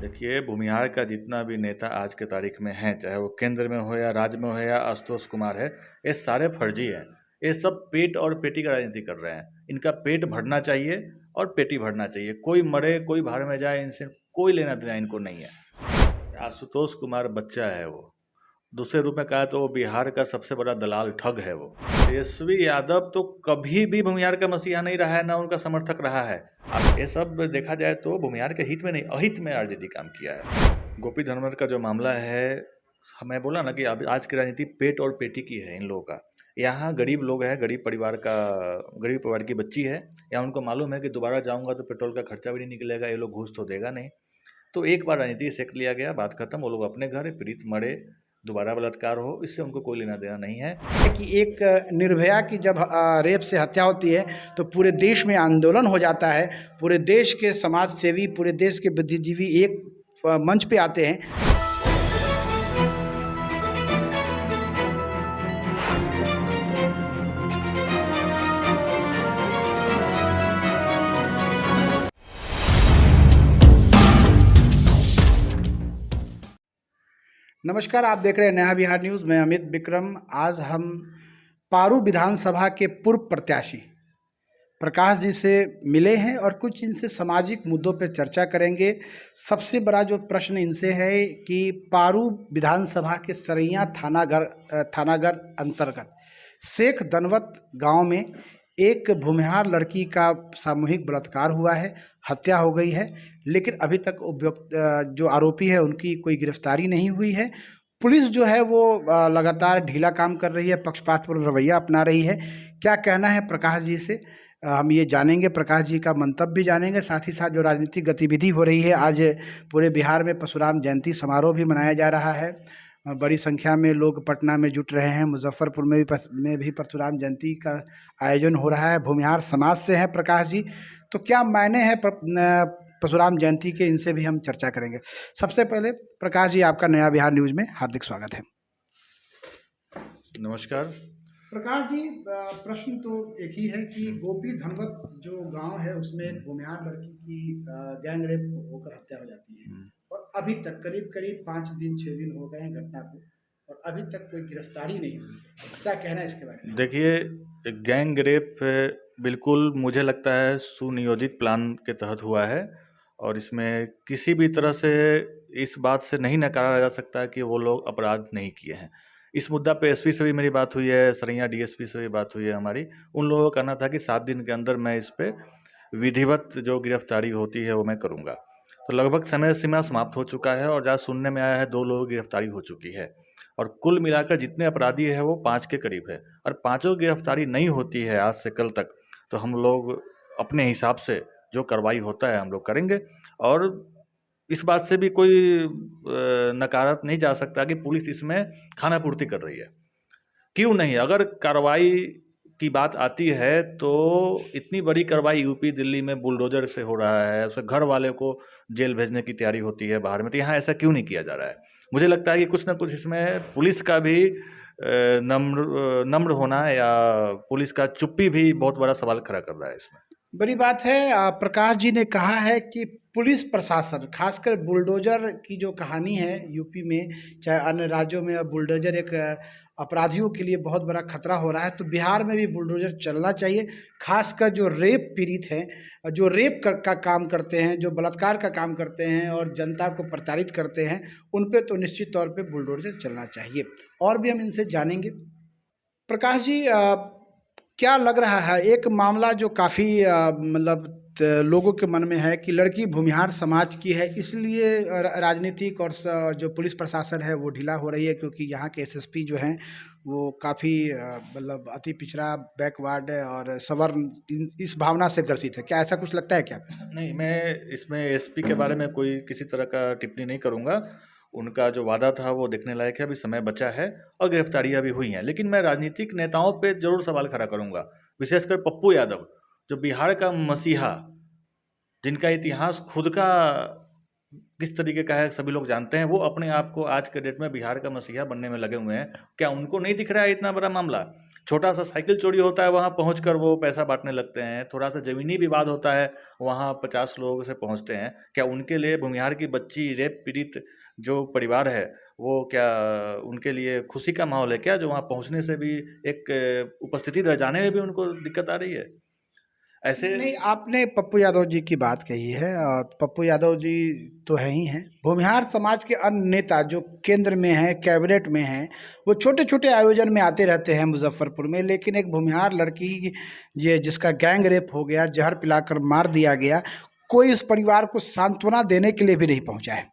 देखिए, भूमिहार का जितना भी नेता आज के तारीख में हैं, चाहे वो केंद्र में हो या राज्य में हो या आशुतोष कुमार है, ये सारे फर्जी हैं। ये सब पेट और पेटी का राजनीति कर रहे हैं। इनका पेट भरना चाहिए और पेटी भरना चाहिए। कोई मरे, कोई भाड़ में जाए, इनसे कोई लेना-देना इनको नहीं है। आशुतोष कुमार बच्चा है वो। दूसरे रूप में कहा तो वो बिहार का सबसे बड़ा दलाल ठग है वो। तेजस्वी यादव तो कभी भी भूमिहार का मसीहा नहीं रहा है, ना उनका समर्थक रहा है। अब ये सब देखा जाए तो भूमिहार के हित में नहीं, अहित में आरजेडी काम किया है। गोपी धनखड़ का जो मामला है, मैं बोला ना कि अब आज की राजनीति पेट और पेटी की है इन लोगों का। यहाँ गरीब लोग हैं, गरीब परिवार की बच्ची है, या उनको मालूम है कि दोबारा जाऊँगा तो पेट्रोल का खर्चा भी नहीं निकलेगा, ये लोग घूस तो देगा नहीं। तो एक बार राजनीति सेक लिया गया, बात खत्म, वो लोग अपने घर, पीड़ित मरे, दोबारा बलात्कार हो, इससे उनको कोई लेना देना नहीं है। कि एक निर्भया की जब रेप से हत्या होती है तो पूरे देश में आंदोलन हो जाता है। पूरे देश के समाज सेवी, पूरे देश के बुद्धिजीवी एक मंच पे आते हैं। नमस्कार, आप देख रहे हैं नया बिहार न्यूज़। मैं अमित विक्रम। आज हम पारू विधानसभा के पूर्व प्रत्याशी प्रकाश जी से मिले हैं और कुछ इनसे सामाजिक मुद्दों पर चर्चा करेंगे। सबसे बड़ा जो प्रश्न इनसे है कि पारू विधानसभा के सरैया थानागढ़ अंतर्गत शेख दनवत गांव में एक भूमिहार लड़की का सामूहिक बलात्कार हुआ है, हत्या हो गई है, लेकिन अभी तक जो आरोपी है उनकी कोई गिरफ्तारी नहीं हुई है। पुलिस जो है वो लगातार ढीला काम कर रही है, पक्षपातपूर्ण रवैया अपना रही है। क्या कहना है प्रकाश जी से, हम ये जानेंगे, प्रकाश जी का मंतव्य भी जानेंगे। साथ ही साथ जो राजनीतिक गतिविधि हो रही है, आज पूरे बिहार में परशुराम जयंती समारोह भी मनाया जा रहा है। बड़ी संख्या में लोग पटना में जुट रहे हैं। मुजफ्फरपुर में भी परशुराम जयंती का आयोजन हो रहा है। भूमिहार समाज से हैं प्रकाश जी, तो क्या मायने हैं परशुराम जयंती के, इनसे भी हम चर्चा करेंगे। सबसे पहले प्रकाश जी, आपका नया बिहार न्यूज़ में हार्दिक स्वागत है। नमस्कार प्रकाश जी, प्रश्न तो एक ही है कि गोपी धनवत जो गांव है उसमें एक भूमिहार लड़की की गैंग रेप होकर हत्या हो जाती है और अभी तक करीब 5 दिन 6 दिन हो गए हैं घटना को और अभी तक कोई गिरफ्तारी नहीं हुई है। क्या कहना है इसके बारे में? देखिए, गैंग रेप बिल्कुल मुझे लगता है सुनियोजित प्लान के तहत हुआ है और इसमें किसी भी तरह से इस बात से नहीं नकारा जा सकता कि वो लोग अपराध नहीं किए हैं। इस मुद्दा पे एसपी से भी मेरी बात हुई है, सरैया डीएसपी से भी बात हुई है हमारी। उन लोगों का कहना था कि 7 दिन के अंदर मैं इस पे विधिवत जो गिरफ्तारी होती है वो मैं करूँगा। तो लगभग समय सीमा समाप्त हो चुका है और जहाँ सुनने में आया है 2 लोगों की गिरफ्तारी हो चुकी है और कुल मिलाकर जितने अपराधी है वो 5 के करीब है और पाँचों की गिरफ्तारी नहीं होती है आज से कल तक, तो हम लोग अपने हिसाब से जो कार्रवाई होता है हम लोग करेंगे। और इस बात से भी कोई नकारा नहीं जा सकता कि पुलिस इसमें खाना पूर्ति कर रही है। क्यों नहीं? अगर कार्रवाई की बात आती है तो इतनी बड़ी कार्रवाई यूपी दिल्ली में बुलडोजर से हो रहा है, उसके घर वाले को जेल भेजने की तैयारी होती है बाहर में, तो यहाँ ऐसा क्यों नहीं किया जा रहा है? मुझे लगता है कि कुछ ना कुछ इसमें पुलिस का भी नम्र होना या पुलिस का चुप्पी भी बहुत बड़ा सवाल खड़ा कर रहा है इसमें। बड़ी बात है। प्रकाश जी ने कहा है कि पुलिस प्रशासन, खासकर बुलडोजर की जो कहानी है यूपी में, चाहे अन्य राज्यों में, अब बुलडोजर एक अपराधियों के लिए बहुत बड़ा खतरा हो रहा है, तो बिहार में भी बुलडोजर चलना चाहिए। खासकर जो रेप पीड़ित हैं, जो रेप का काम करते हैं, जो बलात्कार का काम करते हैं और जनता को प्रताड़ित करते हैं, उन पे तो निश्चित तौर पे बुलडोजर चलना चाहिए। और भी हम इनसे जानेंगे। प्रकाश जी, क्या लग रहा है, एक मामला जो काफ़ी मतलब लोगों के मन में है कि लड़की भूमिहार समाज की है, इसलिए राजनीतिक और जो पुलिस प्रशासन है वो ढीला हो रही है, क्योंकि यहाँ के एसएसपी जो हैं वो काफ़ी मतलब अति पिछड़ा, बैकवर्ड और सवर्ण, इस भावना से ग्रसित है। क्या ऐसा कुछ लगता है क्या? नहीं, मैं इसमें एसपी के बारे में कोई किसी तरह का टिप्पणी नहीं करूँगा। उनका जो वादा था वो देखने लायक है, अभी समय बचा है और गिरफ्तारियाँ भी हुई हैं। लेकिन मैं राजनीतिक नेताओं पे ज़रूर सवाल खड़ा करूँगा, विशेषकर पप्पू यादव, जो बिहार का मसीहा, जिनका इतिहास खुद का किस तरीके का है सभी लोग जानते हैं। वो अपने आप को आज के डेट में बिहार का मसीहा बनने में लगे हुए हैं। क्या उनको नहीं दिख रहा है इतना बड़ा मामला? छोटा सा साइकिल चोरी होता है, वहाँ पहुँच कर वो पैसा बांटने लगते हैं। थोड़ा सा ज़मीनी विवाद होता है, वहाँ 50 लोगों से पहुँचते हैं। क्या उनके लिए भूमिहार की बच्ची रेप पीड़ित जो परिवार है, वो क्या उनके लिए खुशी का माहौल है क्या? जो वहाँ पहुँचने से भी एक उपस्थिति रह जाने में भी उनको दिक्कत आ रही है? ऐसे नहीं, आपने पप्पू यादव जी की बात कही है और पप्पू यादव जी तो है ही हैं। भूमिहार समाज के अन्य नेता जो केंद्र में हैं, कैबिनेट में हैं, वो छोटे-छोटे आयोजन में आते रहते हैं मुज़फ्फरपुर में, लेकिन एक भूमिहार लड़की ये जिसका गैंग रेप हो गया, जहर पिलाकर मार दिया गया, कोई इस परिवार को सांत्वना देने के लिए भी नहीं पहुँचा है।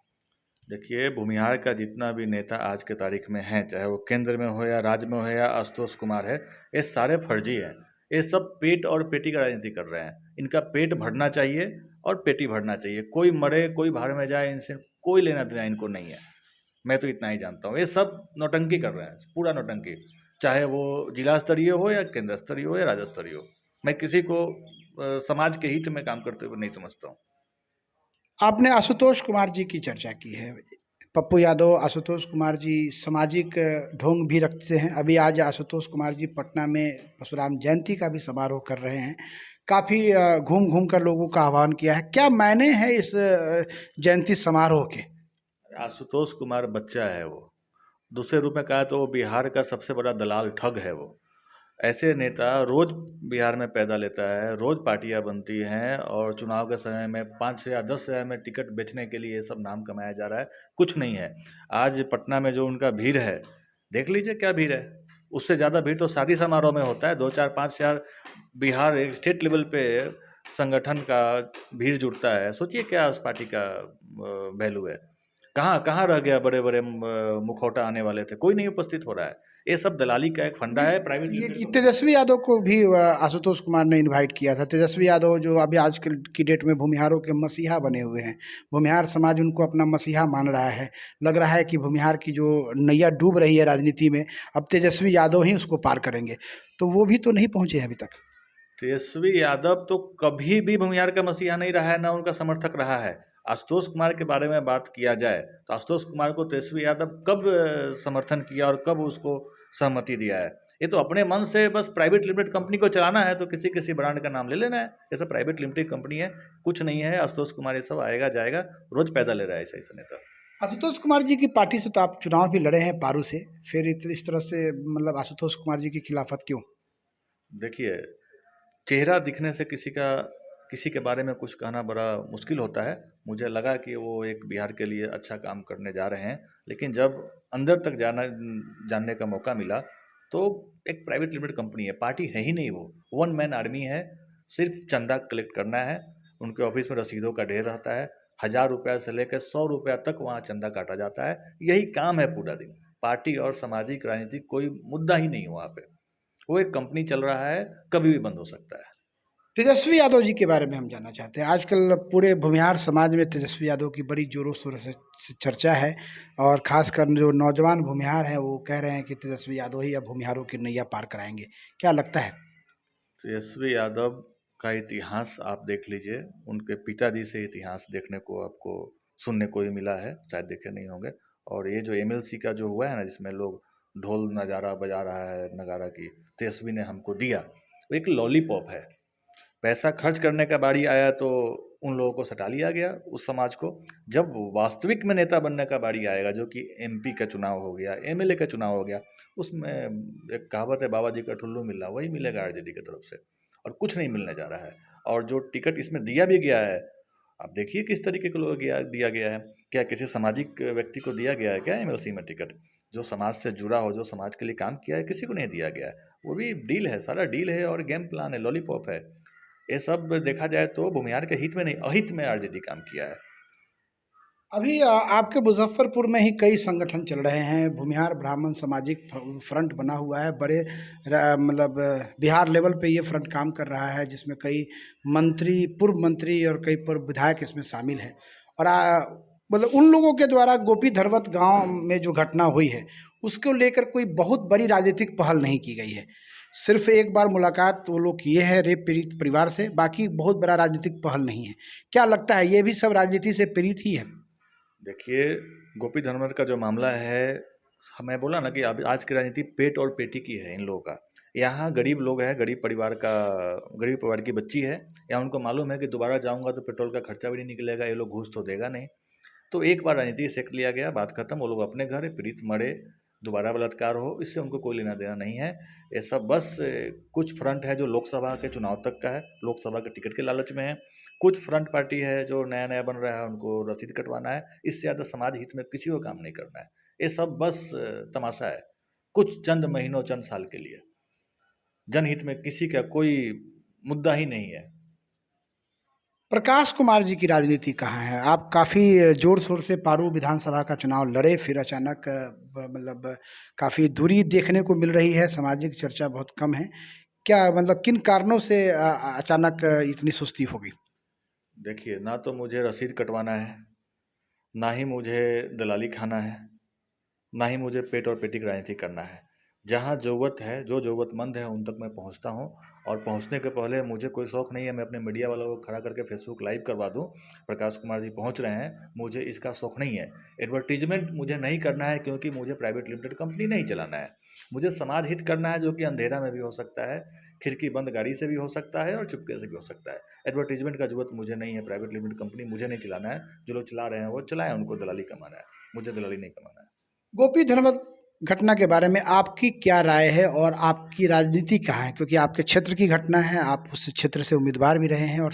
देखिए, भूमिहार का जितना भी नेता आज के तारीख में है, चाहे वो केंद्र में हो या राज्य में हो या आशुतोष कुमार है, ये सारे फर्जी हैं। ये सब पेट और पेटी का राजनीति कर रहे हैं। इनका पेट भरना चाहिए और पेटी भरना चाहिए। कोई मरे कोई भाड़ में जाए, इनसे कोई लेना देना इनको नहीं है। मैं तो इतना ही जानता हूँ। ये सब नौटंकी कर रहे हैं, पूरा नौटंकी, चाहे वो जिला स्तरीय हो या केंद्र स्तरीय हो या राज्य स्तरीय हो। मैं किसी को समाज के हित में काम करते हुए नहीं समझता हूँ। आपने आशुतोष कुमार जी की चर्चा की है। पप्पू यादव, आशुतोष कुमार जी सामाजिक ढोंग भी रखते हैं। अभी आज आशुतोष कुमार जी पटना में परशुराम जयंती का भी समारोह कर रहे हैं। काफ़ी घूम-घूम कर लोगों का आह्वान किया है। क्या मायने हैं इस जयंती समारोह के? आशुतोष कुमार बच्चा है वो। दूसरे रूप में कहा तो वो बिहार का सबसे बड़ा दलाल ठग है वो। ऐसे नेता रोज बिहार में पैदा लेता है, रोज पार्टियां बनती हैं और चुनाव के समय में 5 या 10 हज़ार में टिकट बेचने के लिए ये सब नाम कमाया जा रहा है। कुछ नहीं है। आज पटना में जो उनका भीड़ है, देख लीजिए क्या भीड़ है। उससे ज़्यादा भीड़ तो शादी समारोह में होता है। 2 4 5 हज़ार बिहार एक स्टेट लेवल पे संगठन का भीड़ जुटता है। सोचिए क्या उस पार्टी का वैल्यू है। कहाँ कहाँ रह गया बड़े बड़े मुखौटा आने वाले थे, कोई नहीं उपस्थित हो रहा है। ये सब दलाली का एक फंडा है, प्राइवेट ये लिमिटेड कंपनी। तेजस्वी यादव को भी आशुतोष कुमार ने इनवाइट किया था। तेजस्वी यादव जो अभी आज की डेट में भूमिहारों के मसीहा बने हुए हैं। भूमिहार समाज उनको अपना मसीहा मान रहा है। लग रहा है कि भूमिहार की जो नैया डूब रही है राजनीति में, अब तेजस्वी यादव ही उसको पार करेंगे। तो वो भी तो नहीं पहुँचे हैं अभी तक। तेजस्वी यादव तो कभी भी भूमिहार का मसीहा नहीं रहा है, ना उनका समर्थक रहा है। आशुतोष कुमार के बारे में बात किया जाए तो आशुतोष कुमार को तेजस्वी यादव कब समर्थन किया और कब उसको सहमति दिया है? ये तो अपने मन से बस प्राइवेट लिमिटेड कंपनी को चलाना है तो किसी किसी ब्रांड का नाम ले लेना है। ये सब प्राइवेट लिमिटेड कंपनी है, कुछ नहीं है। आशुतोष कुमार ये सब आएगा जाएगा, रोज पैदा ले रहा है ऐसा ऐसा नेता। आशुतोष कुमार जी की पार्टी से तो आप चुनाव भी लड़े हैं पारू से, फिर इस तरह से मतलब आशुतोष कुमार जी की खिलाफत क्यों? देखिए, चेहरा दिखने से किसी के बारे में कुछ कहना बड़ा मुश्किल होता है। मुझे लगा कि वो एक बिहार के लिए अच्छा काम करने जा रहे हैं, लेकिन जब अंदर तक जानने का मौका मिला, तो एक प्राइवेट लिमिटेड कंपनी है, पार्टी है ही नहीं वो। वन मैन आर्मी है, सिर्फ चंदा कलेक्ट करना है। उनके ऑफिस में रसीदों का ढेर रहता है। 1000 रुपया से लेकर 100 रुपया तक वहाँ चंदा काटा जाता है। यही काम है पूरा दिन। पार्टी और सामाजिक राजनीति कोई मुद्दा ही नहीं है वहाँ पे। वो एक कंपनी चल रहा है, कभी भी बंद हो सकता है। तेजस्वी यादव जी के बारे में हम जानना चाहते हैं। आजकल पूरे भूमिहार समाज में तेजस्वी यादव की बड़ी जोरों शोरों से चर्चा है और ख़ासकर जो नौजवान भूमिहार हैं वो कह रहे हैं कि तेजस्वी यादव ही अब भूमिहारों की नैया पार कराएंगे। क्या लगता है? तेजस्वी यादव का इतिहास आप देख लीजिए। उनके पिताजी से इतिहास देखने को आपको सुनने को ही मिला है, शायद देखे नहीं होंगे। और ये जो एमएलसी का जो हुआ है ना, जिसमें लोग ढोल नगारा बजा रहा है, नगारा की तेजस्वी ने हमको दिया, वो एक लॉलीपॉप है। पैसा खर्च करने का बारी आया तो उन लोगों को सटा लिया गया, उस समाज को। जब वास्तविक में नेता बनने का बारी आएगा, जो कि एमपी का चुनाव हो गया, एमएलए का चुनाव हो गया, उसमें एक कहावत है, बाबा जी का ठुल्लू मिल रहा, वही मिलेगा आरजेडी की तरफ से, और कुछ नहीं मिलने जा रहा है। और जो टिकट इसमें दिया भी गया है, आप देखिए किस तरीके के लोग दिया गया है। क्या किसी सामाजिक व्यक्ति को दिया गया है क्या एमएलसी में टिकट? जो समाज से जुड़ा हो, जो समाज के लिए काम किया है, किसी को नहीं दिया गया है। वो भी डील है, सारा डील है और गेम प्लान है, लॉलीपॉप है। ये सब देखा जाए तो भूमिहार के हित में नहीं, अहित में आरजेडी काम किया है। अभी आपके मुजफ्फरपुर में ही कई संगठन चल रहे हैं। भूमिहार ब्राह्मण सामाजिक फ्रंट बना हुआ है। बड़े मतलब बिहार लेवल पे ये फ्रंट काम कर रहा है, जिसमें कई मंत्री, पूर्व मंत्री और कई पूर्व विधायक इसमें शामिल हैं। और मतलब उन लोगों के द्वारा गोपी धरवत गांव में जो घटना हुई है, उसको लेकर कोई बहुत बड़ी राजनीतिक पहल नहीं की गई है। सिर्फ एक बार मुलाकात वो लोग किए हैं रेप पीड़ित परिवार से, बाकी बहुत बड़ा राजनीतिक पहल नहीं है। क्या लगता है ये भी सब राजनीति से पीड़ित ही है? देखिए, गोपी धनवर का जो मामला है, मैं बोला ना कि अब आज की राजनीति पेट और पेटी की है इन लोगों का। यहाँ गरीब लोग हैं, गरीब परिवार की बच्ची है, या उनको मालूम है कि दोबारा जाऊंगा तो पेट्रोल का खर्चा भी नहीं निकलेगा, ये लोग घूस तो देगा नहीं। तो एक बार राजनीति सेक लिया गया, बात खत्म, वो लोग अपने घर पीड़ित मरे, दोबारा बलात्कार हो, इससे उनको कोई लेना देना नहीं है। ये सब बस कुछ फ्रंट है जो लोकसभा के चुनाव तक का है, लोकसभा के टिकट के लालच में है। कुछ फ्रंट पार्टी है जो नया नया बन रहा है, उनको रसीद कटवाना है, इससे ज़्यादा समाज हित में किसी को काम नहीं करना है। ये सब बस तमाशा है, कुछ चंद महीनों चंद साल के लिए। जनहित में किसी का कोई मुद्दा ही नहीं है। प्रकाश कुमार जी की राजनीति कहाँ है? आप काफ़ी जोर शोर से पारू विधानसभा का चुनाव लड़े, फिर अचानक मतलब काफ़ी दूरी देखने को मिल रही है, सामाजिक चर्चा बहुत कम है। क्या मतलब किन कारणों से अचानक इतनी सुस्ती हो गई? देखिए, ना तो मुझे रसीद कटवाना है, ना ही मुझे दलाली खाना है, ना ही मुझे पेट और पेटी की राजनीति करना है। जहाँ ज़रूरत है, जो ज़रूरतमंद है उन तक मैं पहुँचता हूँ, और पहुँचने के पहले मुझे कोई शौक़ नहीं है मैं अपने मीडिया वालों को खड़ा करके फेसबुक लाइव करवा दूँ, प्रकाश कुमार जी पहुँच रहे हैं, मुझे इसका शौक़ नहीं है। एडवर्टीजमेंट मुझे नहीं करना है, क्योंकि मुझे प्राइवेट लिमिटेड कंपनी नहीं चलाना है। मुझे समाज हित करना है, जो कि अंधेरा में भी हो सकता है, खिड़की बंद गाड़ी से भी हो सकता है और चुपके से भी हो सकता है। एडवर्टीजमेंट का ज़रूरत मुझे नहीं है, प्राइवेट लिमिटेड कंपनी मुझे नहीं चलाना है। जो लोग चला रहे हैं वो चलाएँ, उनको दलाली कमाना है, मुझे दलाली नहीं कमाना है। गोपी धनवत घटना के बारे में आपकी क्या राय है और आपकी राजनीति कहाँ है? क्योंकि आपके क्षेत्र की घटना है, आप उस क्षेत्र से उम्मीदवार भी रहे हैं और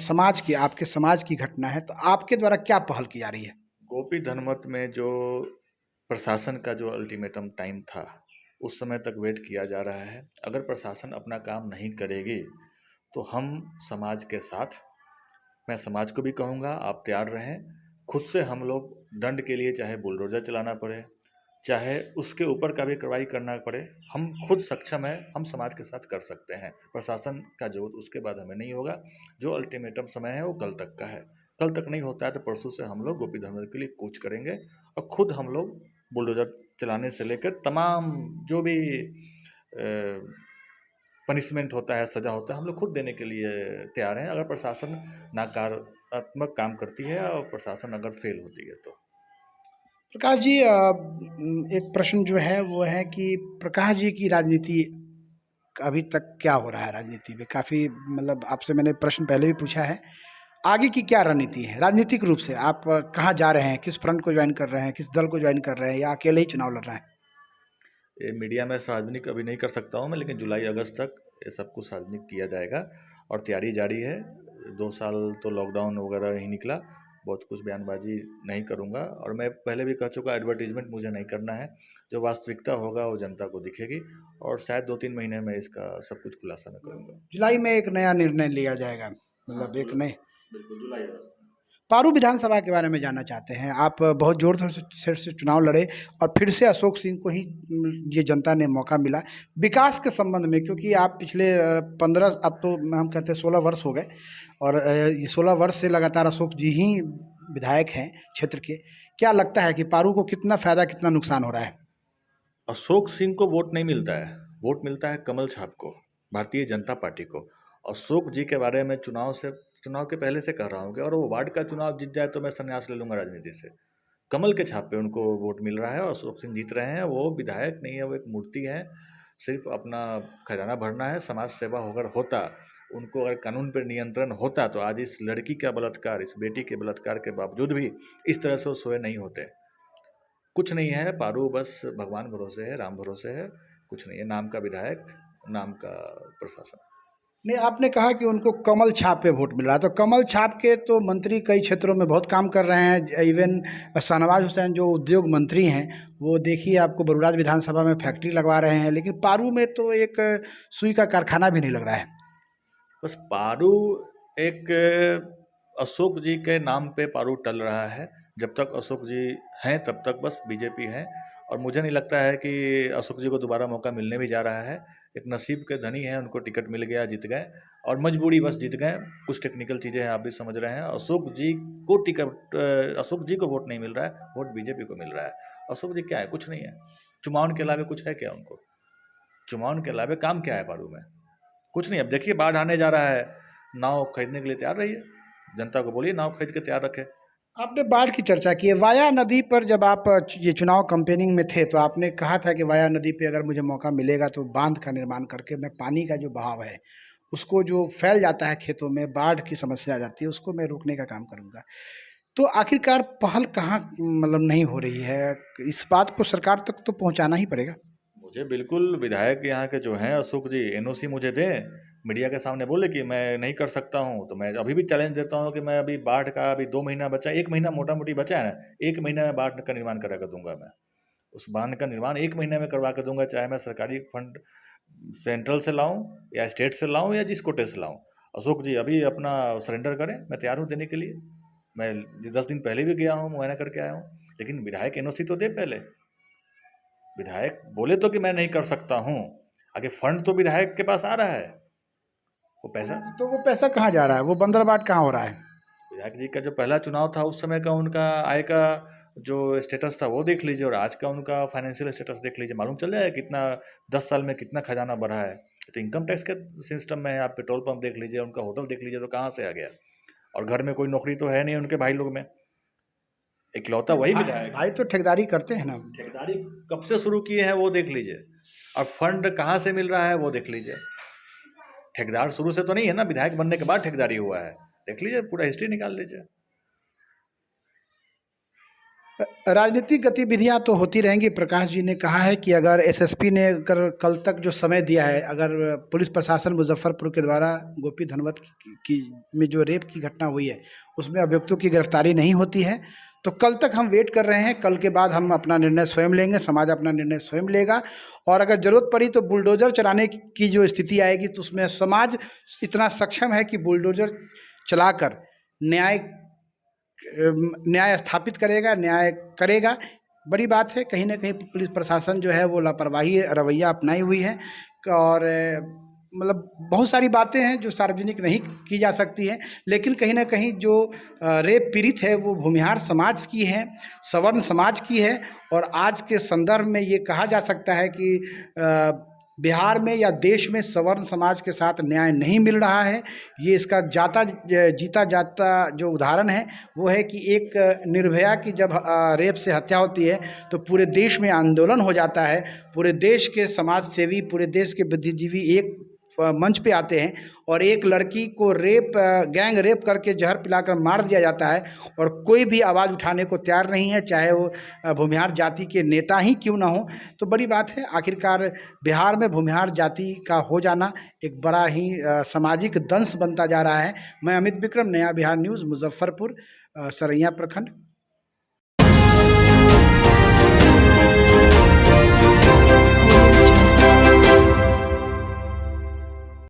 आपके समाज की घटना है, तो आपके द्वारा क्या पहल की जा रही है? गोपी धनमत में जो प्रशासन का जो अल्टीमेटम टाइम था, उस समय तक वेट किया जा रहा है। अगर प्रशासन अपना काम नहीं करेगी, तो हम समाज के साथ, मैं समाज को भी कहूँगा आप तैयार रहें। खुद से हम लोग दंड के लिए चाहे बुलडोज़र चलाना पड़े, चाहे उसके ऊपर का भी कार्रवाई करना पड़े, हम खुद सक्षम हैं, हम समाज के साथ कर सकते हैं। प्रशासन का ज़रूरत उसके बाद हमें नहीं होगा। जो अल्टीमेटम समय है वो कल तक का है। कल तक नहीं होता है तो परसों से हम लोग गोपी धनवर के लिए कूच करेंगे, और खुद हम लोग बुलडोज़र चलाने से लेकर तमाम जो भी पनिशमेंट होता है, सज़ा होता है, हम लोग खुद देने के लिए तैयार हैं, अगर प्रशासन नकारात्मक काम करती है और प्रशासन अगर फेल होती है तो। प्रकाश जी, एक प्रश्न जो है वो है कि प्रकाश जी की राजनीति अभी तक क्या हो रहा है राजनीति में? काफ़ी मतलब आपसे मैंने प्रश्न पहले भी पूछा है। आगे की क्या रणनीति है? राजनीतिक रूप से आप कहाँ जा रहे हैं? किस फ्रंट को जॉइन कर रहे हैं? किस दल को जॉइन कर रहे हैं या अकेले ही चुनाव लड़ रहे हैं? ये मीडिया में सार्वजनिक अभी नहीं कर सकता हूँ मैं, लेकिन जुलाई अगस्त तक ये सब कुछ सार्वजनिक किया जाएगा, और तैयारी जारी है। 2 साल तो लॉकडाउन वगैरह ही निकला, बहुत कुछ बयानबाजी नहीं करूँगा, और मैं पहले भी कह चुका एडवर्टीजमेंट मुझे नहीं करना है। जो वास्तविकता होगा वो जनता को दिखेगी, और शायद 2-3 महीने में इसका सब कुछ खुलासा मैं करूँगा। जुलाई में एक नया निर्णय लिया जाएगा, हाँ, मतलब एक जुलाई, नए बिल्कुल जुलाई अगस्त में। पारू विधानसभा के बारे में जानना चाहते हैं। आप बहुत जोर से चुनाव लड़े और फिर से अशोक सिंह को ही ये जनता ने मौका मिला विकास के संबंध में, क्योंकि आप पिछले 15 अब तो हम कहते हैं 16 वर्ष हो गए, और ये 16 वर्ष से लगातार अशोक जी ही विधायक हैं क्षेत्र के। क्या लगता है कि पारू को कितना फायदा कितना नुकसान हो रहा है? अशोक सिंह को वोट नहीं मिलता है, वोट मिलता है कमल छाप को, भारतीय जनता पार्टी को। अशोक जी के बारे में चुनाव के पहले से कह रहा हूँ कि और वो वार्ड का चुनाव जीत जाए तो मैं संन्यास ले लूँगा राजनीति से। कमल के छाप पे उनको वोट मिल रहा है, और अशोक सिंह जीत रहे हैं। वो विधायक नहीं है, वो एक मूर्ति है, सिर्फ अपना खजाना भरना है। समाज सेवा अगर होता, उनको अगर कानून पर नियंत्रण होता, तो आज इस लड़की का बलात्कार, इस बेटी के बलात्कार के बावजूद भी इस तरह से वो सोए नहीं होते। कुछ नहीं है, पारू बस भगवान भरोसे है, राम भरोसे है, कुछ नहीं है। नाम का विधायक, नाम का प्रशासन। नहीं, आपने कहा कि उनको कमल छाप पे वोट मिल रहा है, तो कमल छाप के तो मंत्री कई क्षेत्रों में बहुत काम कर रहे हैं। इवन शाहनवाज हुसैन जो उद्योग मंत्री हैं, वो देखिए आपको बरूराज विधानसभा में फैक्ट्री लगवा रहे हैं, लेकिन पारू में तो एक सुई का कारखाना भी नहीं लग रहा है। बस पारू एक अशोक जी के नाम पे पारू टल रहा है। जब तक अशोक जी हैं तब तक बस बीजेपी है, और मुझे नहीं लगता है कि अशोक जी को दोबारा मौका मिलने भी जा रहा है। एक नसीब के धनी हैं, उनको टिकट मिल गया, जीत गए, और मजबूरी बस जीत गए। कुछ टेक्निकल चीज़ें हैं, आप भी समझ रहे हैं। अशोक जी को वोट नहीं मिल रहा है, वोट बीजेपी को मिल रहा है। अशोक जी क्या है? कुछ नहीं है। चुमाउन के अलावा कुछ है क्या उनको? चुमाउन के अलावा काम क्या है पारू में? कुछ नहीं। अब देखिए बाढ़ आने जा रहा है, नाव खरीदने के लिए तैयार रहिए, जनता को बोलिए नाव खरीद के तैयार रखे। आपने बाढ़ की चर्चा की है। वाया नदी पर जब आप ये चुनाव कैंपेनिंग में थे तो आपने कहा था कि वाया नदी पे अगर मुझे मौका मिलेगा तो बांध का निर्माण करके मैं पानी का जो बहाव है उसको जो फैल जाता है खेतों में, बाढ़ की समस्या आ जाती है, उसको मैं रोकने का काम करूंगा। तो आखिरकार पहल कहाँ मतलब नहीं हो रही है? इस बात को सरकार तक तो पहुंचाना ही पड़ेगा। मुझे बिल्कुल विधायक यहाँ के जो हैं अशोक जी, एनओसी मुझे दें, मीडिया के सामने बोले कि मैं नहीं कर सकता हूँ, तो मैं अभी भी चैलेंज देता हूँ कि मैं अभी बाढ़ का अभी 2 महीना बचा, 1 महीना मोटा मोटी बचा है ना, 1 महीना में बाढ़ का निर्माण करा कर दूंगा मैं। उस बांध का निर्माण 1 महीने में करवा कर दूंगा, चाहे मैं सरकारी फंड सेंट्रल से लाऊं या स्टेट से लाऊं या जिस कोटे से लाऊं। अशोक जी अभी अपना सरेंडर करें, मैं तैयार हूँ देने के लिए। मैं 10 दिन पहले भी गया हूँ, मुआयना करके आया हूँ, लेकिन विधायक एनओसी तो दे पहले। विधायक बोले तो कि मैं नहीं कर सकता हूँ, आगे फंड तो विधायक के पास आ रहा है, वो पैसा। तो वो पैसा कहाँ जा रहा है? वो बंदरबाट कहाँ हो रहा है? विधायक जी का जो पहला चुनाव था उस समय का उनका आय का जो स्टेटस था वो देख लीजिए, और आज का उनका फाइनेंशियल स्टेटस देख लीजिए, मालूम चल जाएगा कितना 10 साल में कितना खजाना बढ़ा है। तो इनकम टैक्स के सिस्टम में है, आप पेट्रोल पंप देख लीजिए, उनका होटल देख लीजिए, तो कहाँ से आ गया। और घर में कोई नौकरी तो है नहीं उनके भाई लोग में, इकलौता वही विधायक। भाई तो ठेकेदारी करते हैं ना। ठेकेदारी कब से शुरू किए हैं वो देख लीजिए, और फंड कहाँ से मिल रहा है वो देख लीजिए। ठेकेदार शुरू से तो नहीं है ना, विधायक बनने के बाद ठेकेदारी हुआ है, देख लीजिए, पूरा हिस्ट्री निकाल लीजिए। राजनीतिक गतिविधियां तो होती रहेंगी। प्रकाश जी ने कहा है कि अगर एसएसपी ने अगर कल तक जो समय दिया है, अगर पुलिस प्रशासन मुजफ्फरपुर के द्वारा गोपी धनवत की में जो रेप की घटना हुई है उसमें अभियुक्तों की गिरफ्तारी नहीं होती है, तो कल तक हम वेट कर रहे हैं। कल के बाद हम अपना निर्णय स्वयं लेंगे, समाज अपना निर्णय स्वयं लेगा। और अगर ज़रूरत पड़ी तो बुलडोज़र चलाने की जो स्थिति आएगी तो उसमें समाज इतना सक्षम है कि बुलडोज़र चलाकर न्याय स्थापित करेगा, न्याय करेगा। बड़ी बात है, कहीं ना कहीं पुलिस प्रशासन जो है वो लापरवाही रवैया अपनाई हुई है। और मतलब बहुत सारी बातें हैं जो सार्वजनिक नहीं की जा सकती हैं, लेकिन कहीं ना कहीं जो रेप पीड़ित है वो भूमिहार समाज की है, सवर्ण समाज की है। और आज के संदर्भ में ये कहा जा सकता है कि बिहार में या देश में सवर्ण समाज के साथ न्याय नहीं मिल रहा है। ये इसका जीता जाता जो उदाहरण है वो है कि एक निर्भया की जब रेप से हत्या होती है तो पूरे देश में आंदोलन हो जाता है। पूरे देश के समाज सेवी, पूरे देश के बुद्धिजीवी एक मंच पे आते हैं और एक लड़की को गैंग रेप करके जहर पिलाकर मार दिया जाता है और कोई भी आवाज़ उठाने को तैयार नहीं है, चाहे वो भूमिहार जाति के नेता ही क्यों ना हो। तो बड़ी बात है, आखिरकार बिहार में भूमिहार जाति का हो जाना एक बड़ा ही सामाजिक दंश बनता जा रहा है। मैं अमित विक्रम, नया बिहार न्यूज़, मुजफ्फरपुर, सरैया प्रखंड।